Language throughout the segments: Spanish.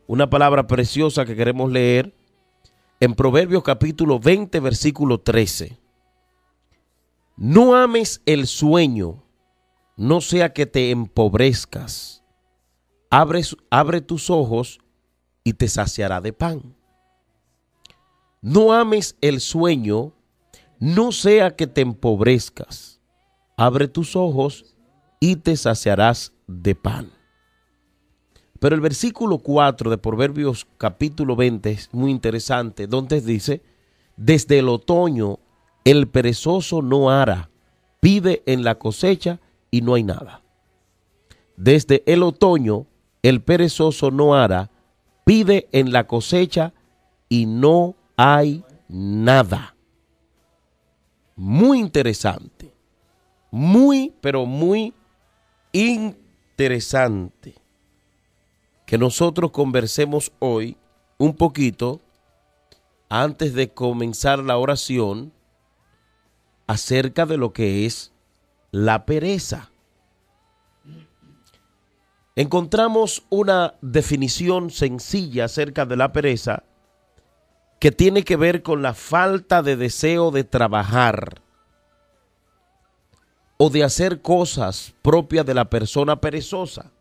una palabra preciosa que queremos leer en Proverbios capítulo 20, versículo 13. No ames el sueño, no sea que te empobrezcas. Abre tus ojos y te saciará de pan. No ames el sueño, no sea que te empobrezcas. Abre tus ojos y te saciarás de pan. Pero el versículo 4 de Proverbios capítulo 20 es muy interesante, donde dice: desde el otoño el perezoso no ara, pide en la cosecha y no hay nada. Desde el otoño el perezoso no ara, pide en la cosecha y no hay nada. Muy interesante, pero muy interesante que nosotros conversemos hoy un poquito, antes de comenzar la oración, acerca de lo que es la pereza. Encontramos una definición sencilla acerca de la pereza que tiene que ver con la falta de deseo de trabajar o de hacer cosas propias de la persona perezosa.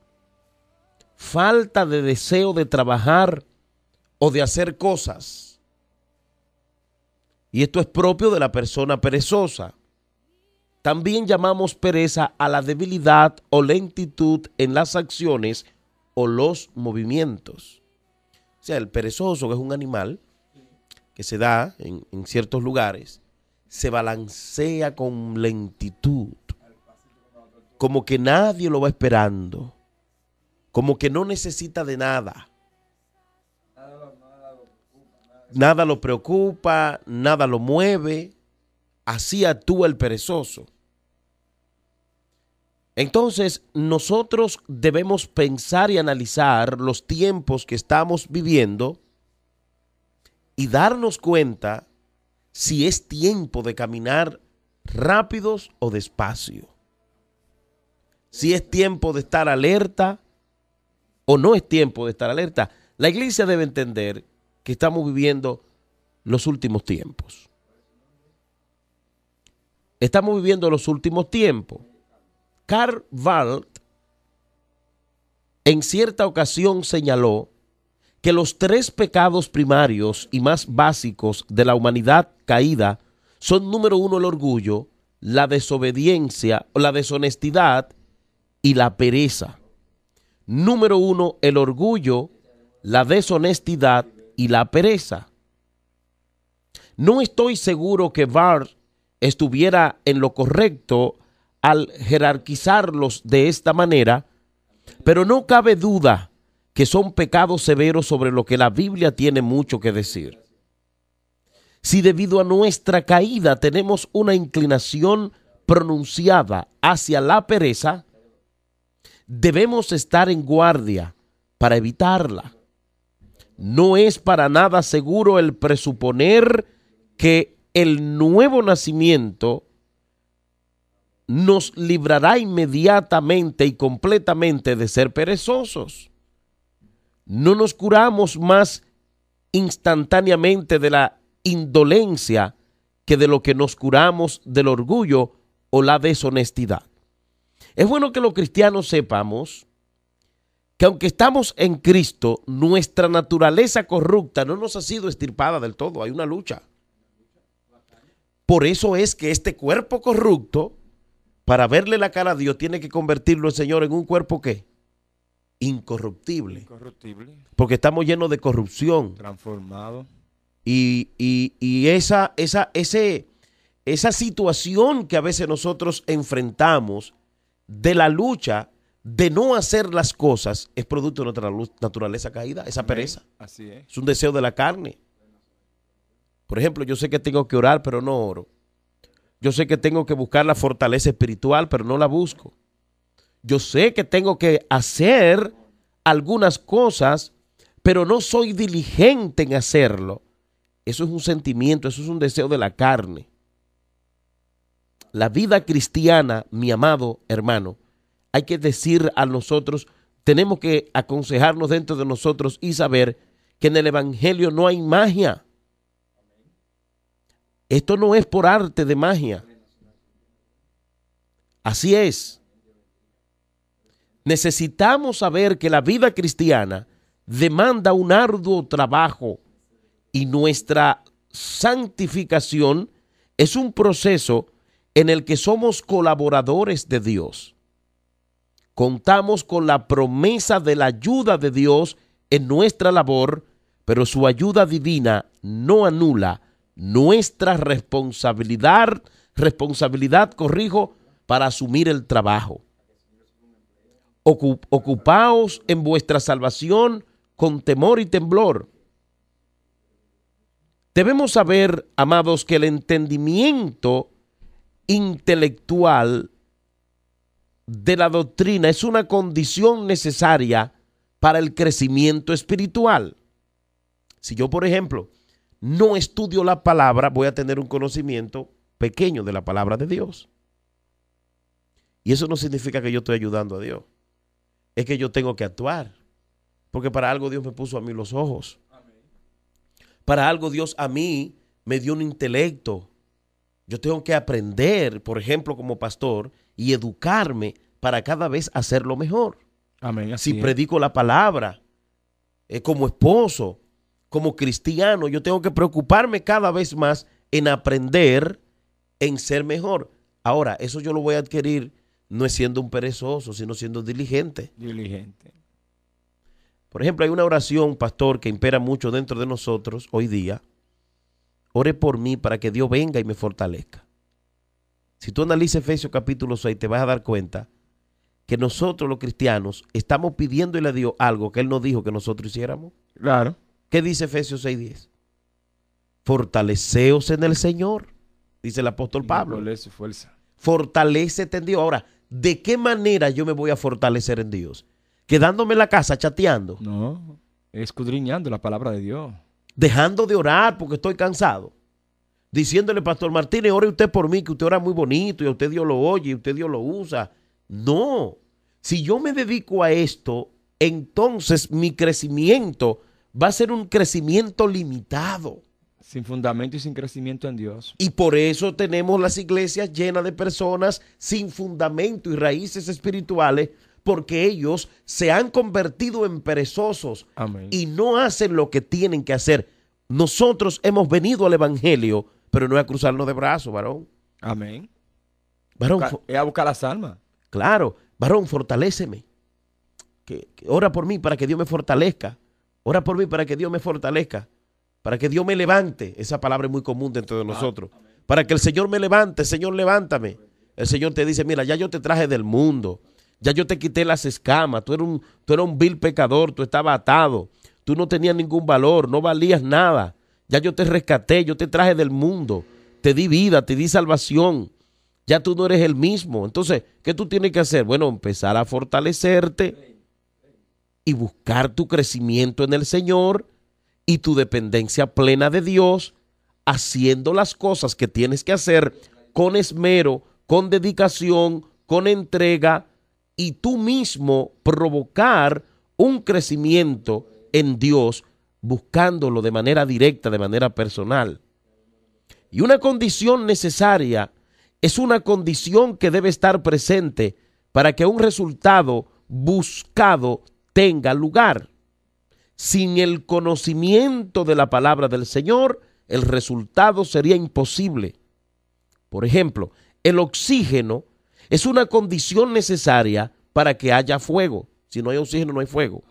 Falta de deseo de trabajar o de hacer cosas. Y esto es propio de la persona perezosa. También llamamos pereza a la debilidad o lentitud en las acciones o los movimientos. O sea, el perezoso, que es un animal que se da en ciertos lugares, se balancea con lentitud, como que nadie lo va esperando, como que no necesita de nada. Nada lo preocupa, nada lo mueve. Así actúa el perezoso. Entonces, nosotros debemos pensar y analizar los tiempos que estamos viviendo y darnos cuenta si es tiempo de caminar rápidos o despacio. Si es tiempo de estar alerta o no es tiempo de estar alerta. La iglesia debe entender que estamos viviendo los últimos tiempos. Estamos viviendo los últimos tiempos. Karl Barth en cierta ocasión señaló que los 3 pecados primarios y más básicos de la humanidad caída son: número 1, el orgullo, la desobediencia o la deshonestidad y la pereza. Número 1, el orgullo, la deshonestidad y la pereza. No estoy seguro que Barth estuviera en lo correcto al jerarquizarlos de esta manera, pero no cabe duda que son pecados severos sobre lo que la Biblia tiene mucho que decir. Si debido a nuestra caída tenemos una inclinación pronunciada hacia la pereza, debemos estar en guardia para evitarla. No es para nada seguro el presuponer que el nuevo nacimiento nos librará inmediatamente y completamente de ser perezosos. No nos curamos más instantáneamente de la indolencia que de lo que nos curamos del orgullo o la deshonestidad. Es bueno que los cristianos sepamos que aunque estamos en Cristo, nuestra naturaleza corrupta no nos ha sido extirpada del todo. Hay una lucha. Por eso es que este cuerpo corrupto, para verle la cara a Dios, tiene que convertirlo el Señor en un cuerpo ¿qué? Incorruptible. Porque estamos llenos de corrupción. Transformado. Y esa situación que a veces nosotros enfrentamos de la lucha de no hacer las cosas es producto de nuestra naturaleza caída, esa pereza. Así es. Es un deseo de la carne. Por ejemplo, yo sé que tengo que orar, pero no oro. Yo sé que tengo que buscar la fortaleza espiritual, pero no la busco. Yo sé que tengo que hacer algunas cosas, pero no soy diligente en hacerlo. Eso es un sentimiento, eso es un deseo de la carne. La vida cristiana, mi amado hermano, hay que decir a nosotros: tenemos que aconsejarnos dentro de nosotros y saber que en el Evangelio no hay magia. Esto no es por arte de magia. Así es. Necesitamos saber que la vida cristiana demanda un arduo trabajo y nuestra santificación es un proceso en el que somos colaboradores de Dios. Contamos con la promesa de la ayuda de Dios en nuestra labor, pero su ayuda divina no anula nuestra responsabilidad, para asumir el trabajo. Ocupaos en vuestra salvación con temor y temblor. Debemos saber, amados, que el entendimiento intelectual de la doctrina es una condición necesaria para el crecimiento espiritual. Si yo, por ejemplo, no estudio la palabra, voy a tener un conocimiento pequeño de la palabra de Dios. Y eso no significa que yo estoy ayudando a Dios. Es que yo tengo que actuar. Porque para algo Dios me puso a mí los ojos. Para algo Dios a mí me dio un intelecto. Yo tengo que aprender, por ejemplo, como pastor, y educarme para cada vez hacerlo mejor. Amén. Si predico la palabra, como esposo, como cristiano, yo tengo que preocuparme cada vez más en aprender, en ser mejor. Ahora, eso yo lo voy a adquirir no es siendo un perezoso, sino siendo diligente. Diligente. Por ejemplo, hay una oración, pastor, que impera mucho dentro de nosotros hoy día. Ore por mí para que Dios venga y me fortalezca. Si tú analizas Efesios capítulo 6, te vas a dar cuenta que nosotros los cristianos estamos pidiéndole a Dios algo que Él nos dijo que nosotros hiciéramos. Claro. ¿Qué dice Efesios 6:10? Fortaleceos en el Señor, dice el apóstol Pablo. Fortalece fuerza. Fortalécete en Dios. Ahora, ¿de qué manera yo me voy a fortalecer en Dios? ¿Quedándome en la casa chateando? No, escudriñando la palabra de Dios. Dejando de orar porque estoy cansado. Diciéndole, Pastor Martínez, ore usted por mí, que usted ora muy bonito y a usted Dios lo oye y usted Dios lo usa. No. Si yo me dedico a esto, entonces mi crecimiento va a ser un crecimiento limitado. Sin fundamento y sin crecimiento en Dios. Y por eso tenemos las iglesias llenas de personas sin fundamento y raíces espirituales, porque ellos se han convertido en perezosos. Amén. Y no hacen lo que tienen que hacer. Nosotros hemos venido al evangelio, pero no es a cruzarnos de brazos, varón. Amén. Varón, Es a buscar las almas. claro, varón, fortaléceme. Que ora por mí para que Dios me fortalezca. Ora por mí para que Dios me fortalezca. Para que Dios me levante. Esa palabra es muy común dentro de nosotros. Para que el Señor me levante. Señor, levántame. El Señor te dice, mira, ya yo te traje del mundo. Ya yo te quité las escamas. Tú eras un vil pecador. Tú estabas atado. Tú no tenías ningún valor. No valías nada. Ya yo te rescaté. Yo te traje del mundo. Te di vida. Te di salvación. Ya tú no eres el mismo. Entonces, ¿qué tú tienes que hacer? Bueno, empezar a fortalecerte y buscar tu crecimiento en el Señor y tu dependencia plena de Dios, haciendo las cosas que tienes que hacer con esmero, con dedicación, con entrega, y tú mismo provocar un crecimiento en Dios, buscándolo de manera directa, de manera personal. Y una condición necesaria es una condición que debe estar presente para que un resultado buscado tenga lugar. Sin el conocimiento de la palabra del Señor, el resultado sería imposible. Por ejemplo, el oxígeno es una condición necesaria para que haya fuego. Si no hay oxígeno, no hay fuego.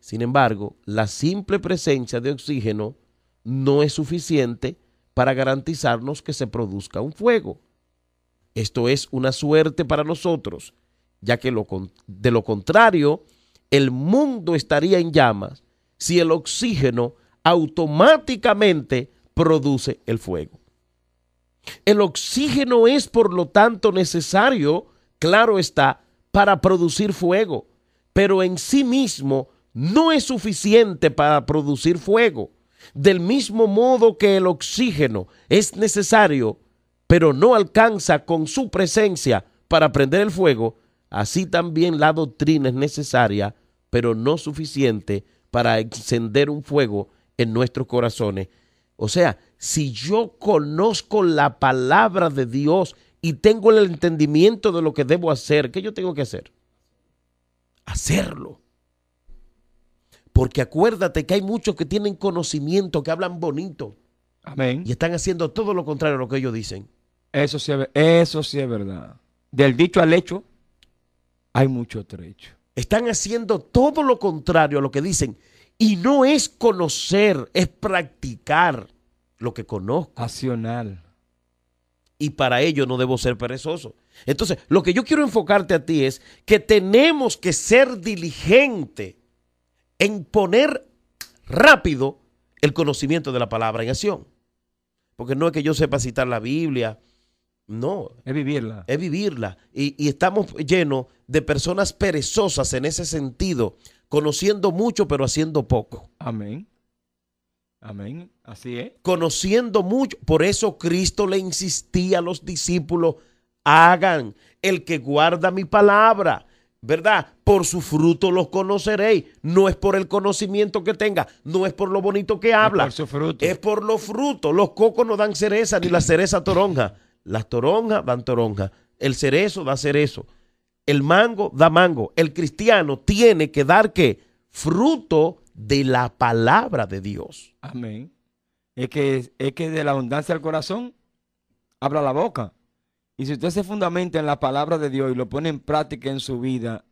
Sin embargo, la simple presencia de oxígeno no es suficiente para garantizarnos que se produzca un fuego. Esto es una suerte para nosotros, ya que de lo contrario, el mundo estaría en llamas si el oxígeno automáticamente produce el fuego. El oxígeno es, por lo tanto, necesario, claro está, para producir fuego, pero en sí mismo no es suficiente para producir fuego. Del mismo modo que el oxígeno es necesario, pero no alcanza con su presencia para prender el fuego, así también la doctrina es necesaria, pero no suficiente para encender un fuego en nuestros corazones. O sea, si yo conozco la palabra de Dios y tengo el entendimiento de lo que debo hacer, ¿qué yo tengo que hacer? Hacerlo. Porque acuérdate que hay muchos que tienen conocimiento, que hablan bonito. Amén. Y están haciendo todo lo contrario a lo que ellos dicen. Eso sí es verdad. Del dicho al hecho, hay mucho trecho. Están haciendo todo lo contrario a lo que dicen. Y no es conocer, es practicar lo que conozco. Accional. Y para ello no debo ser perezoso. Entonces, lo que yo quiero enfocarte a ti es que tenemos que ser diligentes en poner rápido el conocimiento de la palabra en acción. Porque no es que yo sepa citar la Biblia, no. Es vivirla. Es vivirla. Y estamos llenos de personas perezosas en ese sentido, conociendo mucho pero haciendo poco. Amén. Amén. Así es. Conociendo mucho. Por eso Cristo le insistía a los discípulos, hagan el que guarda mi palabra, ¿verdad? Por su fruto los conoceréis. No es por el conocimiento que tenga, no es por lo bonito que habla. Es por su fruto. Es por los frutos. Los cocos no dan cereza, ni la cereza toronja. Las toronjas dan toronja. El cerezo da cerezo. El mango da mango. El cristiano tiene que dar ¿qué? Fruto de la palabra de Dios. Amén. Es que de la abundancia del corazón habla la boca. Y si usted se fundamenta en la palabra de Dios y lo pone en práctica en su vida,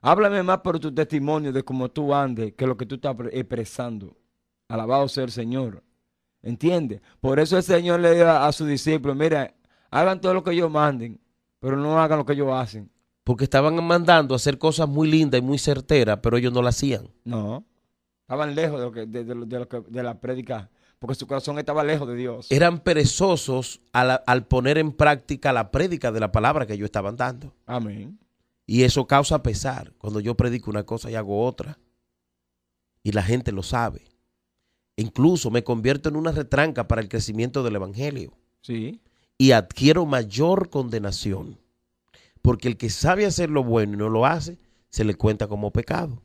háblame más por tu testimonio de cómo tú andes que lo que tú estás expresando. Alabado sea el Señor. ¿Entiende? Por eso el Señor le dio a sus discípulos, mira, hagan todo lo que ellos manden, pero no hagan lo que ellos hacen. Porque estaban mandando a hacer cosas muy lindas y muy certeras, pero ellos no la hacían. No. Estaban lejos de la prédica, porque su corazón estaba lejos de Dios. Eran perezosos al poner en práctica la prédica de la palabra que ellos estaban dando. Amén. Y eso causa pesar cuando yo predico una cosa y hago otra. Y la gente lo sabe. Incluso me convierto en una retranca para el crecimiento del evangelio. Sí. Y adquiero mayor condenación. Porque el que sabe hacer lo bueno y no lo hace, se le cuenta como pecado.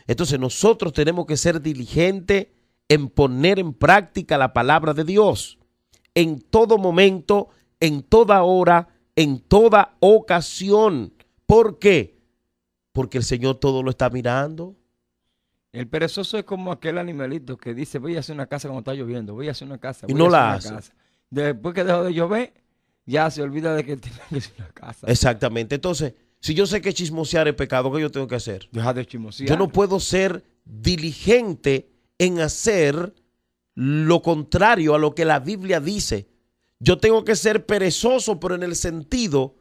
Entonces nosotros tenemos que ser diligentes en poner en práctica la palabra de Dios. En todo momento, en toda hora, en toda ocasión. ¿Por qué? Porque el Señor todo lo está mirando. El perezoso es como aquel animalito que dice, voy a hacer una casa cuando está lloviendo, voy a hacer una casa. Y no la hace. Casa. Después que dejó de llover, ya se olvida de que tiene que hacer una casa. Exactamente. Entonces, si yo sé que chismosear es pecado, ¿qué yo tengo que hacer? Deja de chismosear. Yo no puedo ser diligente en hacer lo contrario a lo que la Biblia dice. Yo tengo que ser perezoso, pero en el sentido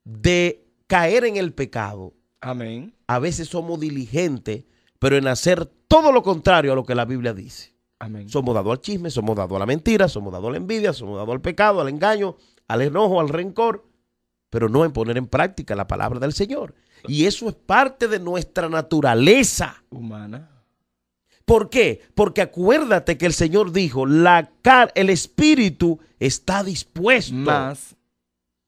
de caer en el pecado. Amén. A veces somos diligentes, pero en hacer todo lo contrario a lo que la Biblia dice. Amén. Somos dados al chisme, somos dados a la mentira, somos dados a la envidia, somos dados al pecado, al engaño, al enojo, al rencor, pero no en poner en práctica la palabra del Señor. Y eso es parte de nuestra naturaleza Humana. ¿Por qué? Porque acuérdate que el Señor dijo, el espíritu está dispuesto. Más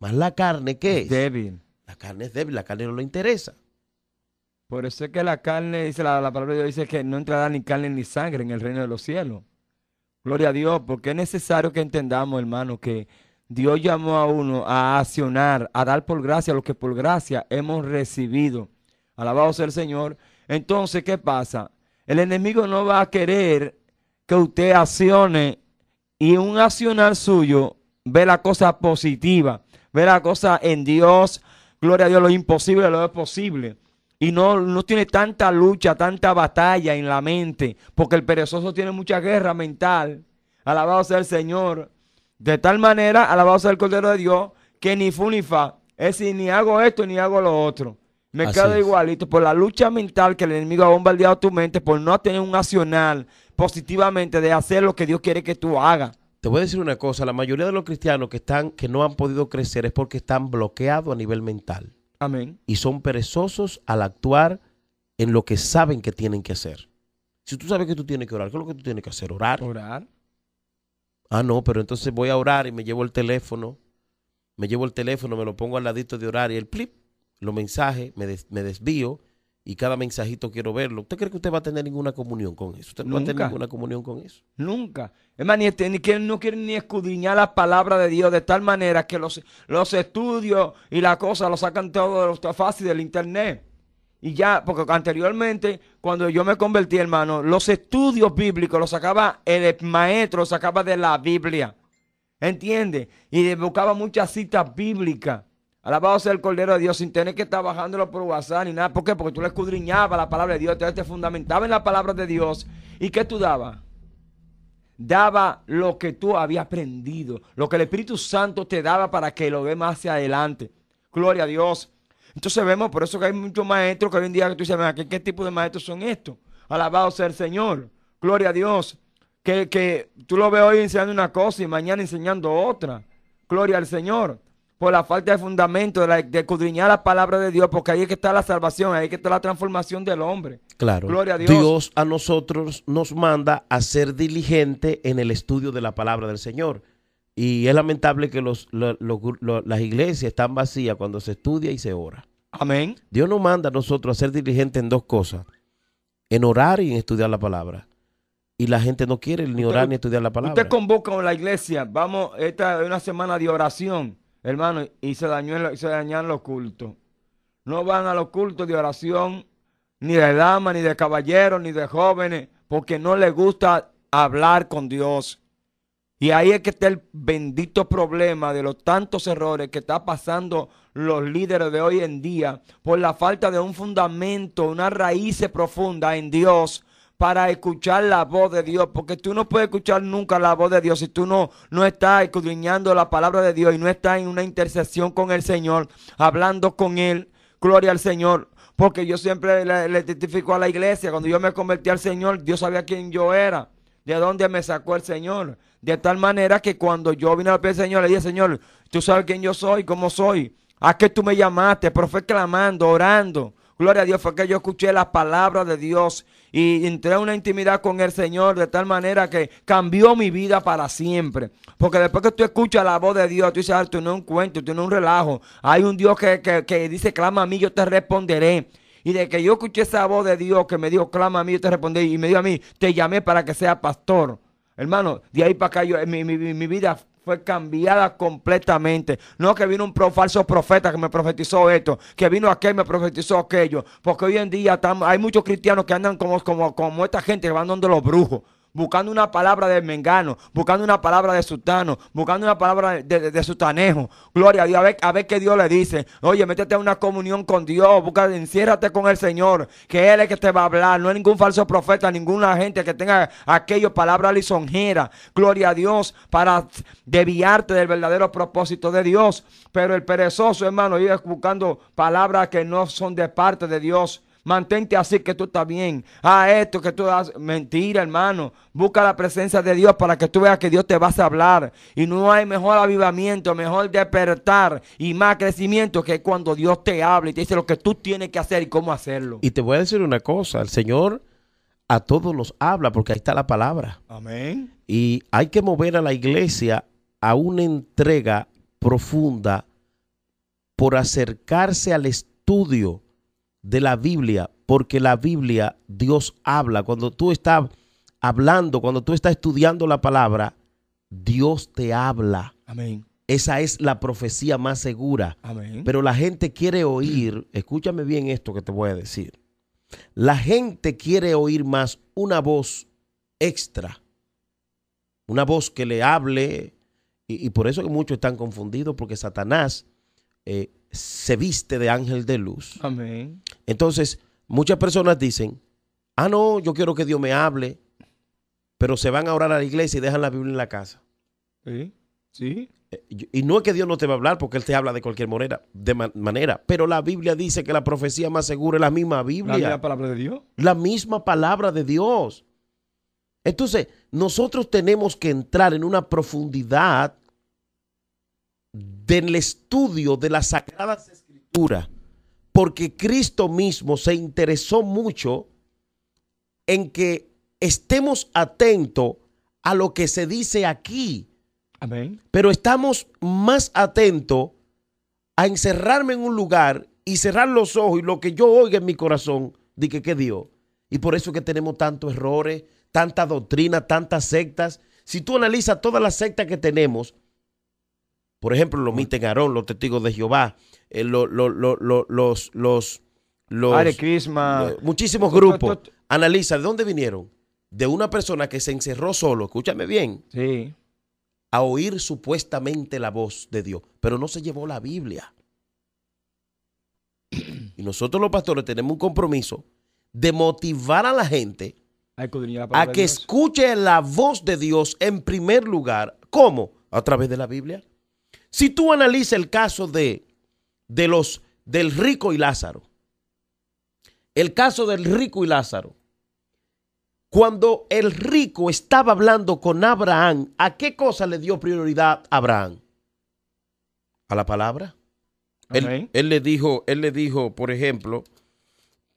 la carne, ¿qué es? Débil. La carne es débil, la carne no le interesa. Por eso es que la carne, dice la palabra de Dios, dice que no entrará ni carne ni sangre en el reino de los cielos. Gloria a Dios, porque es necesario que entendamos, hermano, que Dios llamó a uno a accionar, a dar por gracia lo que por gracia hemos recibido. Alabado sea el Señor. Entonces, ¿qué pasa? El enemigo no va a querer que usted accione y un accionar suyo ve la cosa positiva, ve la cosa en Dios. Gloria a Dios, lo imposible lo es posible. Y no tiene tanta lucha, tanta batalla en la mente, porque el perezoso tiene mucha guerra mental. Alabado sea el Señor. De tal manera, alabado sea el Cordero de Dios, que ni fu ni fa. Es decir, ni hago esto ni hago lo otro. Me quedo igualito por la lucha mental que el enemigo ha bombardeado tu mente, por no tener un accionar positivamente de hacer lo que Dios quiere que tú hagas. Te voy a decir una cosa, la mayoría de los cristianos que no han podido crecer es porque están bloqueados a nivel mental. Amén. Y son perezosos al actuar en lo que saben que tienen que hacer. Si tú sabes que tú tienes que orar, ¿qué es lo que tú tienes que hacer? Orar. Orar. Ah, no, pero entonces voy a orar y me llevo el teléfono, me lo pongo al ladito de orar y el plip, los mensajes, me desvío y cada mensajito quiero verlo. ¿Usted cree que usted va a tener ninguna comunión con eso? ¿Usted no va a tener Nunca. ninguna comunión con eso? Nunca. Es más, no quieren ni escudriñar la palabra de Dios de tal manera que los estudios y la cosa lo sacan todo fácil del internet. Y ya, porque anteriormente, cuando yo me convertí, hermano, los estudios bíblicos los sacaba el maestro, los sacaba de la Biblia. ¿Entiende? Y buscaba muchas citas bíblicas. Alabado sea el Cordero de Dios sin tener que estar bajándolo por WhatsApp ni nada. ¿Por qué? Porque tú le escudriñabas la palabra de Dios, te fundamentaba en la palabra de Dios. ¿Y qué tú dabas? Daba lo que tú habías aprendido, lo que el Espíritu Santo te daba para que lo ve más hacia adelante. Gloria a Dios. Entonces vemos, por eso que hay muchos maestros que hoy en día que tú dices, ¿qué tipo de maestros son estos? Alabado sea el Señor. Gloria a Dios. Que tú lo ves hoy enseñando una cosa y mañana enseñando otra. Gloria al Señor. Por la falta de fundamento, de escudriñar la palabra de Dios, porque ahí es que está la salvación, ahí es que está la transformación del hombre. Claro. Gloria a Dios. Dios a nosotros nos manda a ser diligente en el estudio de la palabra del Señor. Y es lamentable que las iglesias están vacías cuando se estudia y se ora. Amén. Dios nos manda a nosotros a ser diligentes en dos cosas: en orar y en estudiar la palabra. Y la gente no quiere ni orar ni estudiar la palabra. Usted convoca a la iglesia, vamos, esta es una semana de oración, hermano, y se dañan los cultos. No van a los cultos de oración, ni de damas, ni de caballeros, ni de jóvenes, porque no les gusta hablar con Dios. Y ahí es que está el bendito problema de los tantos errores que está pasando los líderes de hoy en día por la falta de un fundamento, una raíz profunda en Dios para escuchar la voz de Dios. Porque tú no puedes escuchar nunca la voz de Dios si tú no estás escudriñando la palabra de Dios y no estás en una intercesión con el Señor, hablando con Él. Gloria al Señor. Porque yo siempre le testifico a la iglesia, cuando yo me convertí al Señor, Dios sabía quién yo era. ¿De dónde me sacó el Señor? De tal manera que cuando yo vine al pie del Señor, le dije, Señor, tú sabes quién yo soy, cómo soy. ¿A qué tú me llamaste? Pero fue clamando, orando. Gloria a Dios, fue que yo escuché las palabras de Dios y entré en una intimidad con el Señor de tal manera que cambió mi vida para siempre. Porque después que tú escuchas la voz de Dios, tú dices, tú no es un cuento, tú no es un relajo. Hay un Dios que dice, clama a mí, yo te responderé. Y de que yo escuché esa voz de Dios que me dijo, clama a mí, yo te responderé. Y me dijo a mí, te llamé para que sea pastor. Hermano, de ahí para acá mi vida fue cambiada completamente. No que vino un falso profeta que me profetizó esto, que vino aquel y me profetizó aquello. Porque hoy en día hay muchos cristianos que andan como esta gente que van donde los brujos, buscando una palabra de mengano, buscando una palabra de sutano, buscando una palabra de sutanejo. Gloria a Dios, a ver qué Dios le dice. Oye, métete a una comunión con Dios, enciérrate con el Señor, que Él es que te va a hablar. No hay ningún falso profeta, ninguna gente que tenga aquello, palabra lisonjera. Gloria a Dios, para desviarte del verdadero propósito de Dios. Pero el perezoso, hermano, iba buscando palabras que no son de parte de Dios. Mantente así que tú estás bien. Esto que tú das, mentira, hermano. Busca la presencia de Dios para que tú veas que Dios te va a hablar. Y no hay mejor avivamiento, mejor despertar y más crecimiento que cuando Dios te habla y te dice lo que tú tienes que hacer y cómo hacerlo. Y te voy a decir una cosa, el Señor a todos los habla porque ahí está la palabra. Amén. Y hay que mover a la iglesia a una entrega profunda por acercarse al estudio de la Biblia, porque la Biblia, Dios habla. Cuando tú estás hablando, cuando tú estás estudiando la palabra, Dios te habla. Amén. Esa es la profecía más segura. Amén. Pero la gente quiere oír, escúchame bien esto que te voy a decir. La gente quiere oír más una voz extra, una voz que le hable, y por eso que muchos están confundidos, porque Satanás se viste de ángel de luz. Amén. Entonces, muchas personas dicen, no, yo quiero que Dios me hable, pero se van a orar a la iglesia y dejan la Biblia en la casa. Sí, sí. Y no es que Dios no te va a hablar, porque Él te habla de cualquier manera, pero la Biblia dice que la profecía más segura es la misma Biblia. La misma palabra de Dios. La misma palabra de Dios. Entonces, nosotros tenemos que entrar en una profundidad del estudio de las Sagradas Escrituras, porque Cristo mismo se interesó mucho en que estemos atentos a lo que se dice aquí. Amén. Pero estamos más atentos a encerrarme en un lugar y cerrar los ojos y lo que yo oiga en mi corazón, dije que Dios. Y por eso es que tenemos tantos errores, tanta doctrina, tantas sectas. Si tú analizas todas las sectas que tenemos, por ejemplo, los Miten Aarón, los Testigos de Jehová, Hare Krishna, muchísimos grupos. Analiza, ¿de dónde vinieron? De una persona que se encerró solo, escúchame bien, sí, a oír supuestamente la voz de Dios, pero no se llevó la Biblia. Y nosotros los pastores tenemos un compromiso de motivar a la gente a que escuche la voz de Dios en primer lugar. ¿Cómo? A través de la Biblia. Si tú analizas el caso del rico y Lázaro, el caso del rico y Lázaro, cuando el rico estaba hablando con Abraham, ¿a qué cosa le dio prioridad a Abraham? ¿A la palabra? Él le dijo, por ejemplo,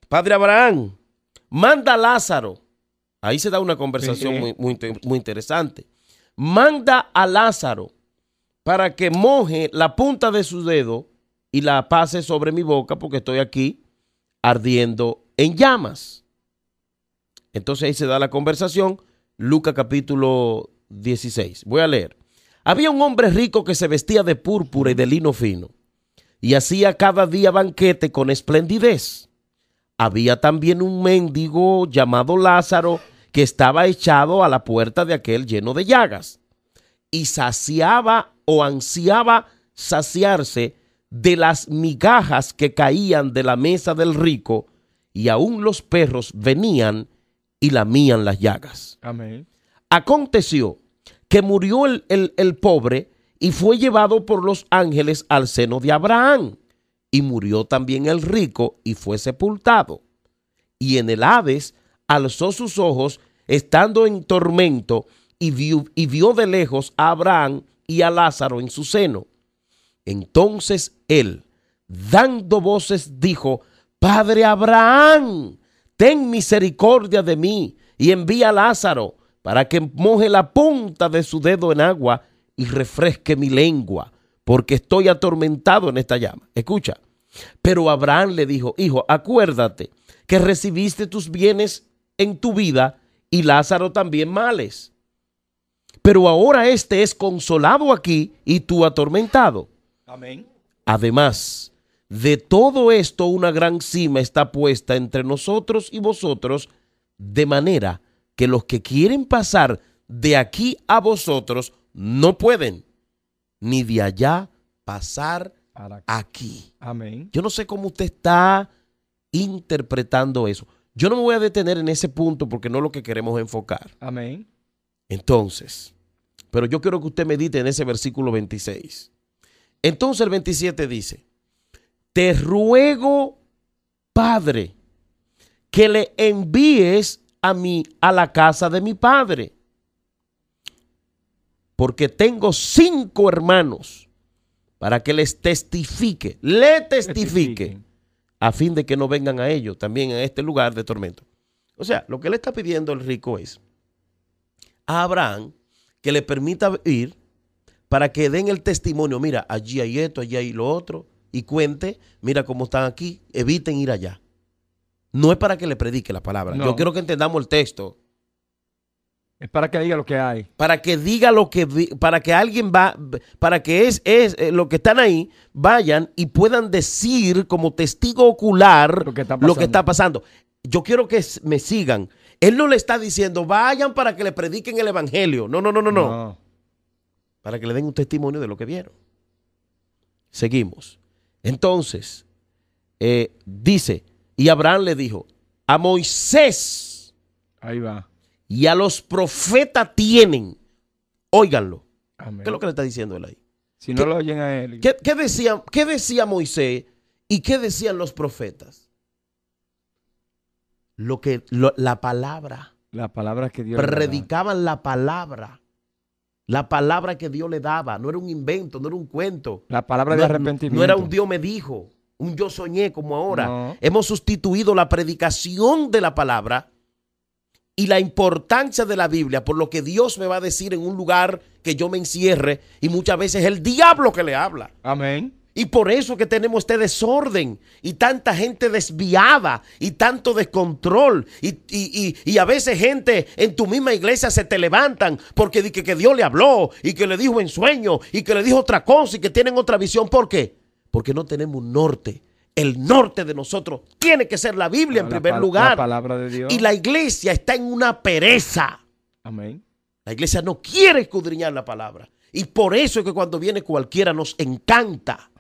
Padre Abraham, manda a Lázaro. Ahí se da una conversación muy interesante. Manda a Lázaro para que moje la punta de su dedo y la pase sobre mi boca porque estoy aquí ardiendo en llamas. Entonces ahí se da la conversación, Lucas capítulo 16. Voy a leer. Había un hombre rico que se vestía de púrpura y de lino fino y hacía cada día banquete con esplendidez. Había también un mendigo llamado Lázaro que estaba echado a la puerta de aquel lleno de llagas y saciaba o ansiaba saciarse de las migajas que caían de la mesa del rico, y aún los perros venían y lamían las llagas. Amén. Aconteció que murió el pobre y fue llevado por los ángeles al seno de Abraham, y murió también el rico y fue sepultado. Y en el Hades alzó sus ojos estando en tormento y vio de lejos a Abraham y a Lázaro en su seno. Entonces él, dando voces, dijo: Padre Abraham, ten misericordia de mí y envía a Lázaro para que moje la punta de su dedo en agua y refresque mi lengua, porque estoy atormentado en esta llama. Escucha. Pero Abraham le dijo: Hijo, acuérdate que recibiste tus bienes en tu vida y Lázaro también males. Pero ahora este es consolado aquí y tú atormentado. Amén. Además de todo esto, una gran cima está puesta entre nosotros y vosotros, de manera que los que quieren pasar de aquí a vosotros no pueden, ni de allá pasar aquí. Amén. Yo no sé cómo usted está interpretando eso. Yo no me voy a detener en ese punto porque no es lo que queremos enfocar. Amén. Entonces, pero yo quiero que usted medite en ese versículo 26. Entonces el 27 dice: te ruego, Padre, que le envíes a la casa de mi padre, porque tengo 5 hermanos, para que le testifique, a fin de que no vengan a ellos también a este lugar de tormento. O sea, lo que le está pidiendo el rico es a Abraham que le permita ir para que den el testimonio. Mira, allí hay esto, allí hay lo otro, y cuente, mira cómo están aquí, eviten ir allá. No es para que le predique la palabra. No. Yo quiero que entendamos el texto. Es para que diga lo que hay. Para que diga lo que, para que alguien va, para que lo que están ahí vayan y puedan decir como testigo ocular lo que está pasando. Yo quiero que me sigan. Él no le está diciendo vayan para que le prediquen el evangelio. No. Para que le den un testimonio de lo que vieron. Seguimos. Entonces, dice, y Abraham le dijo: a Moisés, ahí va, y a los profetas tienen, óiganlo. Amén. ¿Qué es lo que le está diciendo él ahí? Si no lo oyen a él. ¿Qué decía Moisés y qué decían los profetas? La palabra. La palabra que Dios predicaban, la palabra. La palabra que Dios le daba. No era un invento, no era un cuento. La palabra de arrepentimiento. No era un Dios me dijo, un yo soñé como ahora. No. Hemos sustituido la predicación de la palabra y la importancia de la Biblia por lo que Dios me va a decir en un lugar que yo me encierre, y muchas veces es el diablo que le habla. Amén. Y por eso que tenemos este desorden y tanta gente desviada y tanto descontrol. Y a veces gente en tu misma iglesia se te levantan porque dice que Dios le habló y que le dijo en sueño y que le dijo otra cosa y que tienen otra visión. ¿Por qué? Porque no tenemos un norte. El norte de nosotros tiene que ser la Biblia en primer lugar. La palabra de Dios. Y la iglesia está en una pereza. Amén. La iglesia no quiere escudriñar la palabra. Y por eso es que cuando viene cualquiera nos encanta.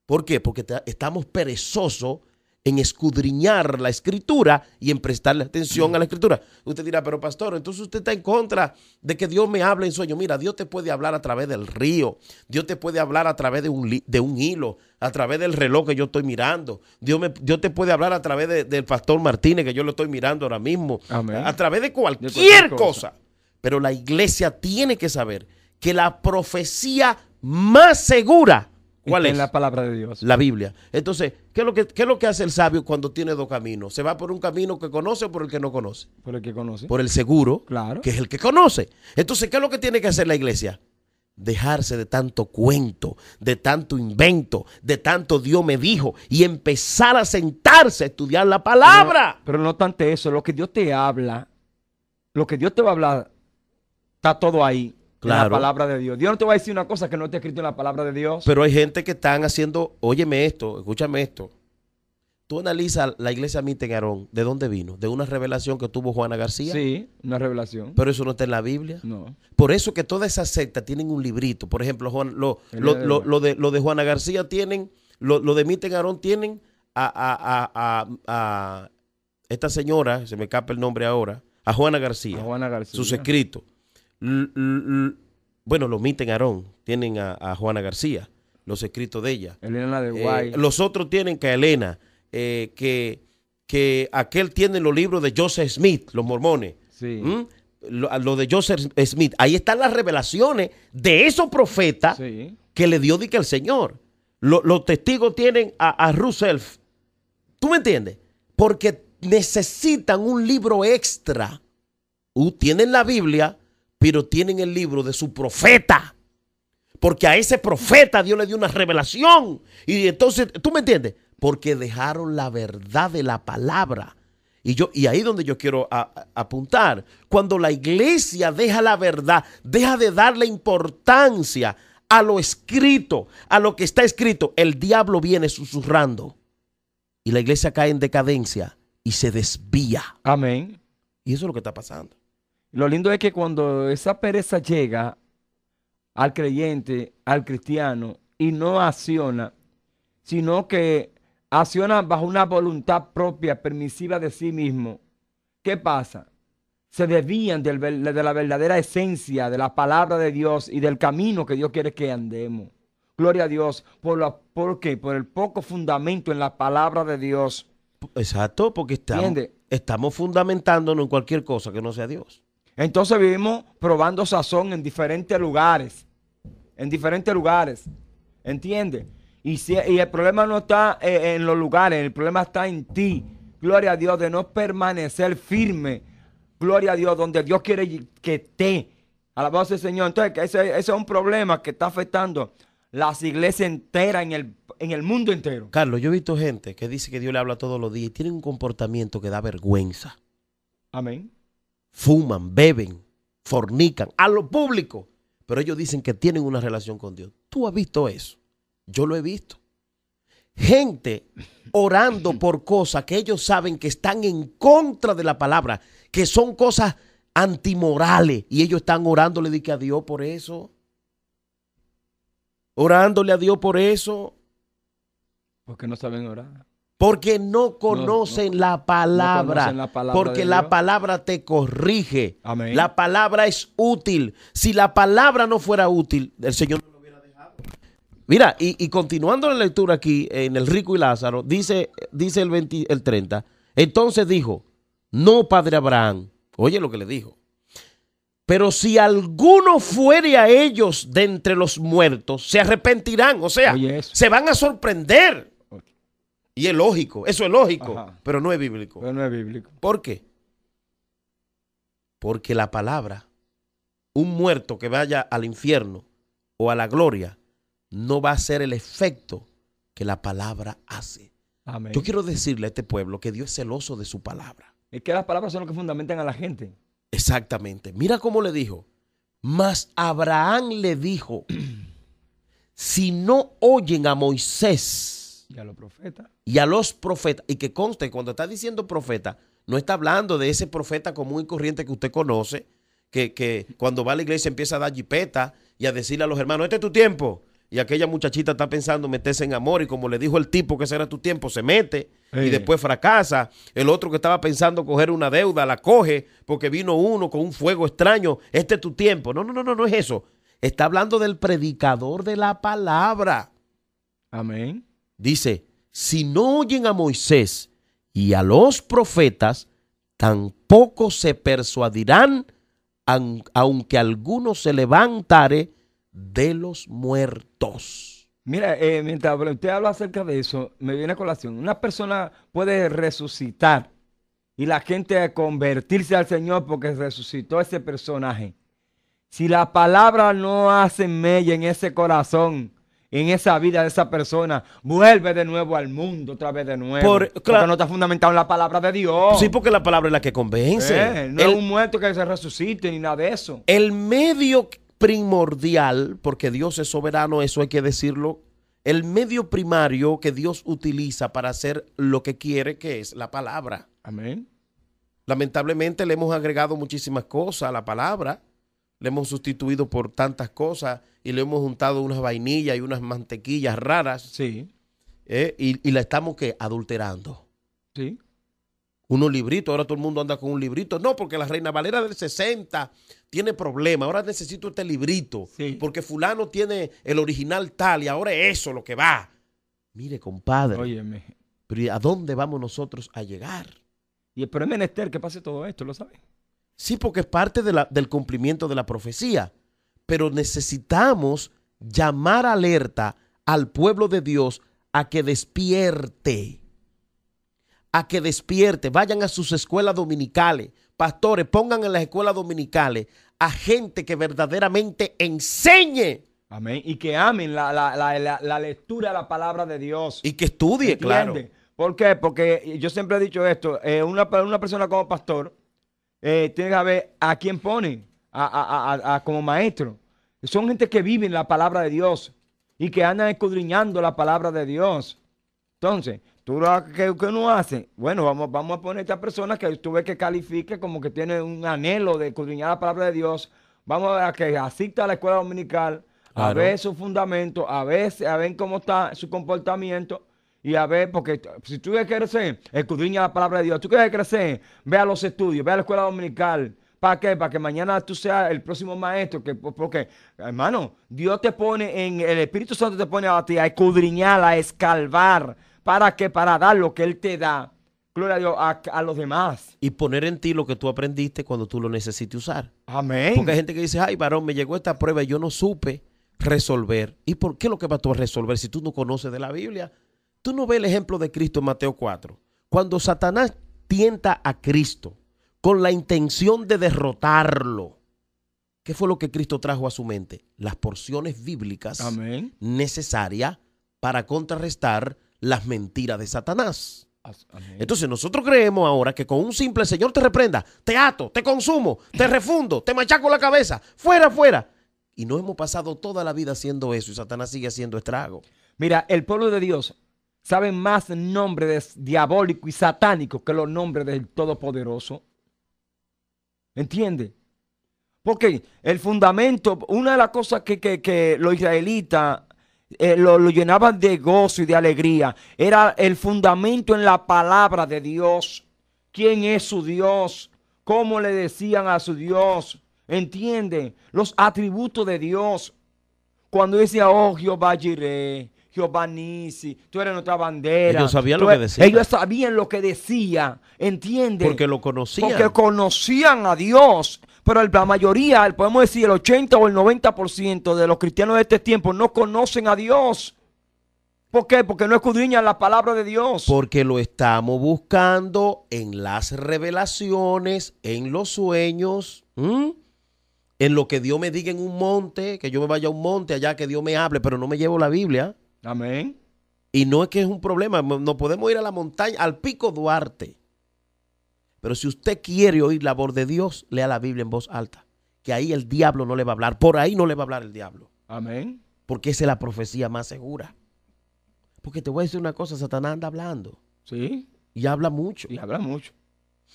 ¿Por qué? Porque estamos perezosos en escudriñar la escritura y en prestarle atención a la escritura. Usted dirá, pero pastor, entonces usted está en contra de que Dios me hable en sueño. Mira, Dios te puede hablar a través del río. Dios te puede hablar a través de un hilo, a través del reloj que yo estoy mirando. Dios te puede hablar a través del pastor Martínez, que yo lo estoy mirando ahora mismo. Amén. A través de cualquier cosa. Pero la iglesia tiene que saber que la profecía más segura, ¿cuál es? En la palabra de Dios. La Biblia. Entonces, ¿qué es lo que hace el sabio cuando tiene dos caminos? ¿Se va por un camino que conoce o por el que no conoce? Por el que conoce. Por el seguro, Claro. que es el que conoce. Entonces, ¿qué es lo que tiene que hacer la iglesia? Dejarse de tanto cuento, de tanto invento, de tanto Dios me dijo y empezar a sentarse a estudiar la palabra. Pero no tanto eso, lo que Dios te habla, lo que Dios te va a hablar, está todo ahí. Claro. En la palabra de Dios. Dios no te va a decir una cosa que no esté escrito en la palabra de Dios. Pero hay gente que están haciendo, óyeme esto, escúchame esto. Tú analizas la iglesia Mita en Aarón, ¿de dónde vino? De una revelación que tuvo Juana García. Sí, una revelación. Pero eso no está en la Biblia. No. Por eso que todas esas sectas tienen un librito. Por ejemplo, lo de Juana García tienen, lo de Mita en Aarón tienen a esta señora, se me escapa el nombre ahora, a Juana García. A Juana García. Sus escritos. Bueno, los Mita en Aarón tienen a Juana García, los escritos de ella. Elena de Guay. Los otros tienen que a Elena, que aquel tiene los libros de Joseph Smith, los mormones. Sí. Lo de Joseph Smith. Ahí están las revelaciones de esos profetas Sí. que le dio dique al Señor. Los testigos tienen a Russell. ¿Tú me entiendes? Porque necesitan un libro extra. Tienen la Biblia, pero tienen el libro de su profeta. Porque a ese profeta Dios le dio una revelación. Y entonces, ¿tú me entiendes? Porque dejaron la verdad de la palabra. Y ahí es donde yo quiero apuntar. Cuando la iglesia deja la verdad, deja de darle importancia a lo escrito, a lo que está escrito, el diablo viene susurrando. Y la iglesia cae en decadencia y se desvía. Amén. Y eso es lo que está pasando. Lo lindo es que cuando esa pereza llega al creyente, al cristiano, y no acciona, sino que acciona bajo una voluntad propia, permisiva de sí mismo, ¿qué pasa? Se desvían de la verdadera esencia de la palabra de Dios y del camino que Dios quiere que andemos. Gloria a Dios. ¿Por qué? Por el poco fundamento en la palabra de Dios. Exacto, porque estamos fundamentándonos en cualquier cosa que no sea Dios. Entonces vivimos probando sazón en diferentes lugares. En diferentes lugares. ¿Entiendes? Y el problema no está en los lugares, el problema está en ti. Gloria a Dios, de no permanecer firme. Gloria a Dios, donde Dios quiere que esté. Alabado sea el Señor. Entonces, ese es un problema que está afectando las iglesias enteras en el mundo entero. Carlos, yo he visto gente que dice que Dios le habla todos los días y tienen un comportamiento que da vergüenza. Amén. Fuman, beben, fornican a lo público, pero ellos dicen que tienen una relación con Dios. ¿Tú has visto eso? Yo lo he visto. Gente orando por cosas que ellos saben que están en contra de la palabra, que son cosas antimorales, y ellos están orándole a Dios por eso. Orándole a Dios por eso. Porque no saben orar. Porque no conocen la palabra. No conocen la palabra porque de la Dios. palabra te corrige. Amén. La palabra es útil. Si la palabra no fuera útil, el Señor no lo hubiera dejado. Mira, y continuando la lectura aquí, en el rico y Lázaro, dice el 30. Entonces dijo, no, padre Abraham. Oye lo que le dijo. Pero si alguno fuere a ellos de entre los muertos, se arrepentirán. O sea, se van a sorprender. Y es lógico, eso es lógico, Ajá. pero no es bíblico. Pero no es bíblico. ¿Por qué? Porque la palabra, un muerto que vaya al infierno o a la gloria, no va a ser el efecto que la palabra hace. Amén. Yo quiero decirle a este pueblo que Dios es celoso de su palabra. Es que las palabras son lo que fundamentan a la gente. Exactamente. Mira cómo le dijo. Mas Abraham le dijo, si no oyen a Moisés Y a los profetas. y a los profetas, y que conste, cuando está diciendo profeta, no está hablando de ese profeta común y corriente que usted conoce, que cuando va a la iglesia empieza a dar jipeta y a decirle a los hermanos, este es tu tiempo. Y aquella muchachita está pensando meterse en amor y como le dijo el tipo que ese era tu tiempo, se mete y después fracasa. El otro que estaba pensando coger una deuda, la coge porque vino uno con un fuego extraño. Este es tu tiempo. No es eso. Está hablando del predicador de la palabra. Amén. Dice, si no oyen a Moisés y a los profetas, tampoco se persuadirán, aunque alguno se levantare de los muertos. Mira, mientras usted habla acerca de eso, me viene a colación. Una persona puede resucitar y la gente convertirse al Señor porque resucitó ese personaje. Si la palabra no hace mella en ese corazón, en esa vida de esa persona, vuelve de nuevo al mundo, otra vez de nuevo. Porque no está fundamentado en la palabra de Dios. Sí, porque la palabra es la que convence. No es un muerto que se resucite ni nada de eso. El medio primordial, porque Dios es soberano, eso hay que decirlo, el medio primario que Dios utiliza para hacer lo que quiere, que es la palabra. Amén. Lamentablemente le hemos agregado muchísimas cosas a la palabra, le hemos sustituido por tantas cosas y le hemos juntado unas vainillas y unas mantequillas raras. Sí. Y la estamos ¿qué? Adulterando. Sí. Unos libritos, ahora todo el mundo anda con un librito. No, porque la Reina Valera del 60 tiene problema. Ahora necesito este librito. Sí. Porque fulano tiene el original tal y ahora es eso lo que va. Mire, compadre. Óyeme. Pero ¿a dónde vamos nosotros a llegar? Pero es menester que pase todo esto, ¿lo saben? Sí, porque es parte del cumplimiento de la profecía. Pero necesitamos llamar alerta al pueblo de Dios a que despierte. A que despierte, vayan a sus escuelas dominicales, pastores, pongan en las escuelas dominicales a gente que verdaderamente enseñe. Amén. Y que amen la lectura de la palabra de Dios. Y que estudie, claro. ¿Por qué? Porque yo siempre he dicho esto, una persona como pastor tiene que saber a quién pone como maestro. Son gente que vive en la palabra de Dios y que andan escudriñando la palabra de Dios. Entonces, ¿qué uno hace? Bueno, vamos a poner a esta persona que tú ves que califique como que tiene un anhelo de escudriñar la palabra de Dios. Vamos a que asista a la escuela dominical, claro, a ver su fundamento, a ver cómo está su comportamiento y a ver, porque si tú quieres crecer, escudriña la palabra de Dios. Tú quieres crecer, ve a los estudios, ve a la escuela dominical. ¿Para qué? Para que mañana tú seas el próximo maestro. Porque, hermano, Dios te pone el Espíritu Santo te pone a ti a escudriñar, a escarbar. ¿Para qué? Para dar lo que Él te da. Gloria a Dios, a los demás. Y poner en ti lo que tú aprendiste cuando tú lo necesites usar. Amén. Porque hay gente que dice, ay, varón, me llegó esta prueba y yo no supe resolver. ¿Y por qué lo que vas tú a resolver si tú no conoces de la Biblia? Tú no ves el ejemplo de Cristo en Mateo 4. Cuando Satanás tienta a Cristo con la intención de derrotarlo, ¿qué fue lo que Cristo trajo a su mente? Las porciones bíblicas Amén. necesarias para contrarrestar las mentiras de Satanás. Amén. Entonces nosotros creemos ahora que con un simple Señor te reprenda, te ato, te consumo, te refundo, te machaco la cabeza, fuera, fuera. Y no hemos pasado toda la vida haciendo eso y Satanás sigue haciendo estrago. Mira, el pueblo de Dios sabe más nombres diabólicos y satánicos que los nombres del Todopoderoso. ¿Entiende? Porque el fundamento, una de las cosas que los israelitas lo llenaban de gozo y de alegría, era el fundamento en la palabra de Dios. ¿Quién es su Dios? ¿Cómo le decían a su Dios? ¿Entiende? Los atributos de Dios. Cuando decía, oh Jehová Jireh, Jehová Nisi, tú eres nuestra bandera. Ellos sabían lo que decían. Ellos sabían lo que decía, ¿entiendes? Porque lo conocían. Porque conocían a Dios. Pero la mayoría, podemos decir el 80 o el 90% de los cristianos de este tiempo no conocen a Dios. ¿Por qué? Porque no escudriñan la palabra de Dios. Porque lo estamos buscando en las revelaciones, en los sueños, en lo que Dios me diga en un monte, que yo me vaya a un monte allá, que Dios me hable, pero no me llevo la Biblia. Amén. Y no es que es un problema, no podemos ir a la montaña, al Pico Duarte. Pero si usted quiere oír la voz de Dios, lea la Biblia en voz alta, que ahí el diablo no le va a hablar, por ahí no le va a hablar el diablo. Amén. Porque esa es la profecía más segura. Porque te voy a decir una cosa, Satanás anda hablando. Sí. Y habla mucho. Y habla mucho.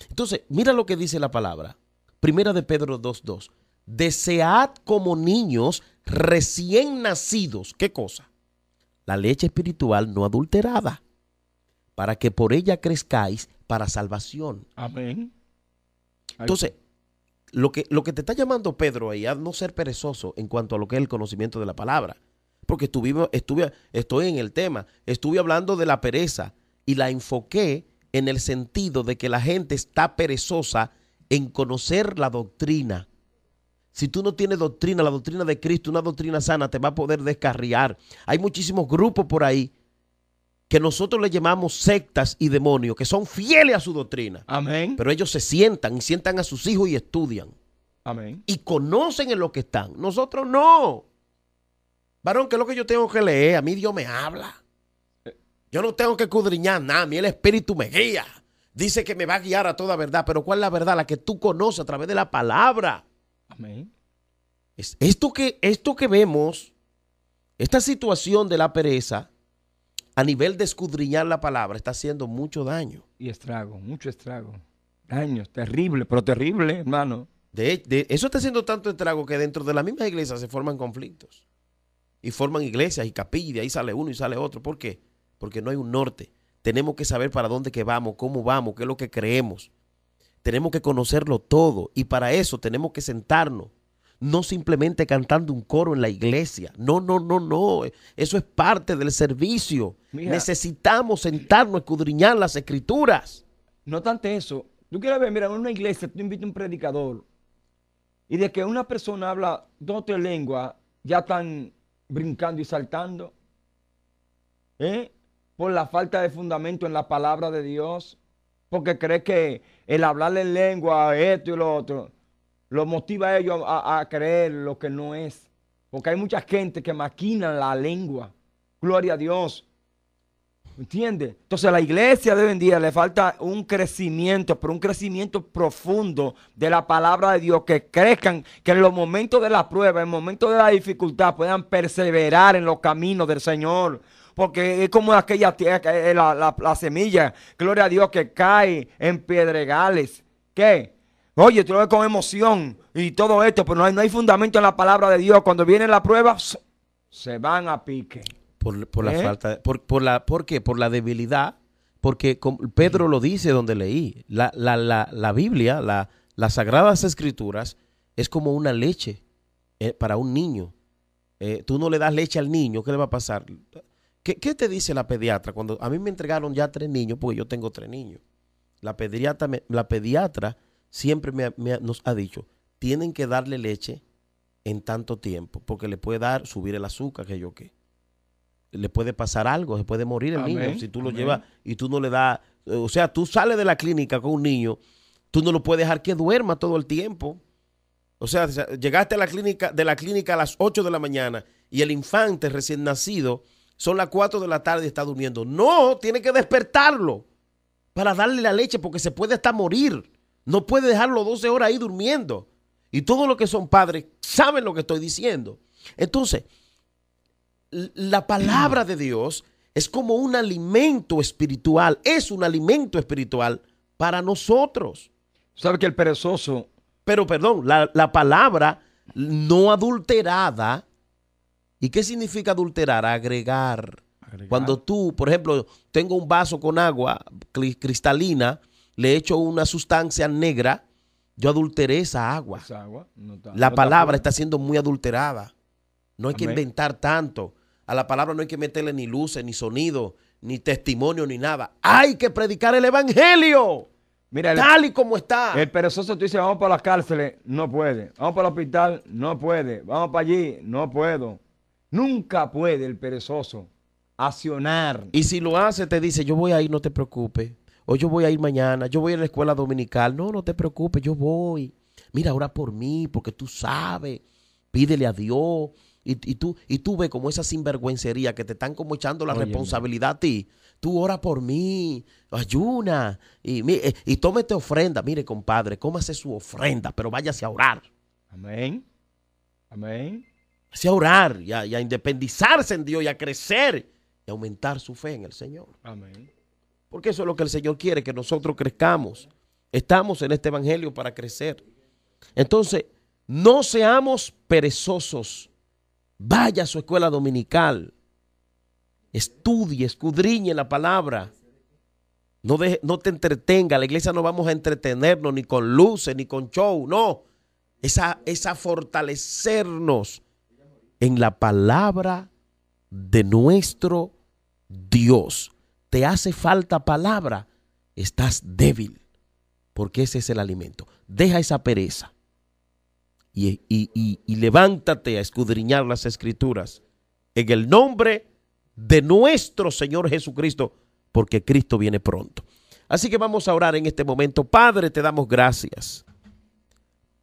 Entonces, mira lo que dice la palabra. Primera de Pedro 2:2. Desead como niños recién nacidos. ¿Qué cosa? La leche espiritual no adulterada, para que por ella crezcáis para salvación. Amén. Entonces, lo que te está llamando Pedro ahí a no ser perezoso en cuanto a lo que es el conocimiento de la palabra. Porque estoy en el tema, estuve hablando de la pereza y la enfoqué en el sentido de que la gente está perezosa en conocer la doctrina. Si tú no tienes doctrina, la doctrina de Cristo, una doctrina sana, te va a poder descarriar. Hay muchísimos grupos por ahí que nosotros le llamamos sectas y demonios, que son fieles a su doctrina. Amén. Pero ellos se sientan y sientan a sus hijos y estudian. Amén. Y conocen en lo que están. Nosotros no. Varón, ¿qué es lo que yo tengo que leer? A mí Dios me habla. Yo no tengo que escudriñar nada. A mí el Espíritu me guía. Dice que me va a guiar a toda verdad. Pero ¿cuál es la verdad? La que tú conoces a través de la palabra. Amén. Esto que vemos, esta situación de la pereza, a nivel de escudriñar la palabra, está haciendo mucho daño. Y estrago, mucho estrago. Daños, terrible, pero terrible, hermano. Eso está haciendo tanto estrago que dentro de la misma iglesia se forman conflictos. Y forman iglesias y capillas, y de ahí sale uno y sale otro. ¿Por qué? Porque no hay un norte. Tenemos que saber para dónde que vamos, cómo vamos, qué es lo que creemos. Tenemos que conocerlo todo. Y para eso tenemos que sentarnos. No simplemente cantando un coro en la iglesia. No. Eso es parte del servicio. Mira, necesitamos sentarnos a escudriñar las escrituras. No tanto eso. Tú quieres ver, mira, en una iglesia tú invitas a un predicador y de que una persona habla 2 o 3 lenguas, ya están brincando y saltando. Por la falta de fundamento en la palabra de Dios. Porque cree que el hablarle en lengua, esto y lo otro, lo motiva a ellos a creer lo que no es. Porque hay mucha gente que maquina la lengua. Gloria a Dios. ¿Entiendes? Entonces a la iglesia de hoy en día le falta un crecimiento, pero un crecimiento profundo de la palabra de Dios, que crezcan, que en los momentos de la prueba, en los momentos de la dificultad, puedan perseverar en los caminos del Señor. Porque es como aquella la semilla, gloria a Dios, que cae en pedregales. ¿Qué? Oye, tú lo ves con emoción y todo esto, pero no hay fundamento en la palabra de Dios. Cuando viene la prueba, se van a pique. Por la falta, ¿por qué? Por la debilidad. Porque Pedro lo dice donde leí. La Biblia, las Sagradas Escrituras, es como una leche para un niño. Tú no le das leche al niño, ¿qué le va a pasar? ¿Qué te dice la pediatra? Cuando a mí me entregaron ya 3 niños, porque yo tengo 3 niños. La pediatra siempre nos ha dicho, tienen que darle leche en tanto tiempo, porque le puede subir el azúcar, que yo qué. Le puede pasar algo, se puede morir el niño si tú lo llevas y tú no le das. O sea, tú sales de la clínica con un niño, tú no lo puedes dejar que duerma todo el tiempo. O sea, llegaste a de la clínica a las 8 de la mañana y el infante recién nacido son las 4 de la tarde y está durmiendo. No, tiene que despertarlo para darle la leche, porque se puede hasta morir. No puede dejarlo 12 horas ahí durmiendo. Y todos los que son padres saben lo que estoy diciendo. Entonces, la palabra de Dios es como un alimento espiritual. Es un alimento espiritual para nosotros. ¿Sabe que el perezoso? Pero, perdón, la palabra no adulterada. ¿Y qué significa adulterar? Agregar. Cuando tú, por ejemplo, tengo un vaso con agua cristalina, le echo una sustancia negra, yo adulteré esa agua. Esa agua La palabra está siendo muy adulterada. No hay que inventar tanto. A la palabra no hay que meterle ni luces, ni sonido, ni testimonio, ni nada. Hay que predicar el evangelio. Mira, tal y como está. El perezoso, tú dices, vamos para las cárceles, no puede. Vamos para el hospital, no puede. Vamos para allí, no puedo. Nunca puede el perezoso accionar. Y si lo hace, te dice, yo voy a ir, no te preocupes. O yo voy a ir mañana, yo voy a la escuela dominical. No te preocupes, yo voy. Mira, ora por mí, porque tú sabes, pídele a Dios. Y tú ves como esa sinvergüencería que te están como echando la responsabilidad a ti. Tú ora por mí, ayuna y tómete ofrenda. Mire, compadre, cómase su ofrenda, pero váyase a orar. Amén. Amén. Váyase a orar y a independizarse en Dios y a crecer y aumentar su fe en el Señor. Amén. Porque eso es lo que el Señor quiere, que nosotros crezcamos. Estamos en este evangelio para crecer. Entonces, no seamos perezosos. Vaya a su escuela dominical. Estudie, escudriñe la palabra. No te entretenga. La iglesia no vamos a entretenernos ni con luces, ni con show. No. Es a fortalecernos en la palabra de nuestro Dios. ¿Te hace falta palabra? Estás débil. Porque ese es el alimento. Deja esa pereza. Y levántate a escudriñar las escrituras en el nombre de nuestro Señor Jesucristo, porque Cristo viene pronto. Así que vamos a orar en este momento. Padre, te damos gracias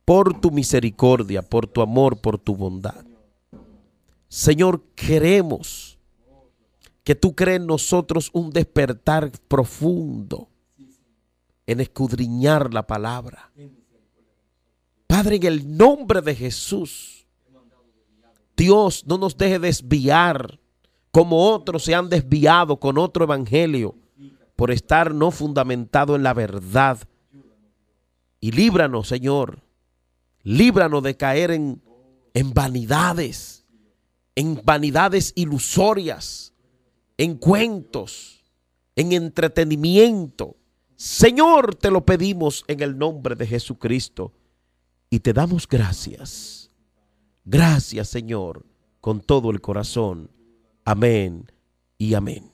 por tu misericordia, por tu amor, por tu bondad. Señor, queremos que tú crees en nosotros un despertar profundo en escudriñar la palabra. Padre, en el nombre de Jesús, Dios, no nos deje desviar como otros se han desviado con otro evangelio por estar no fundamentado en la verdad. Y líbranos, Señor, líbranos de caer en vanidades ilusorias, en cuentos, en entretenimiento. Señor, te lo pedimos en el nombre de Jesucristo. Y te damos gracias. Gracias, Señor, con todo el corazón. Amén y amén.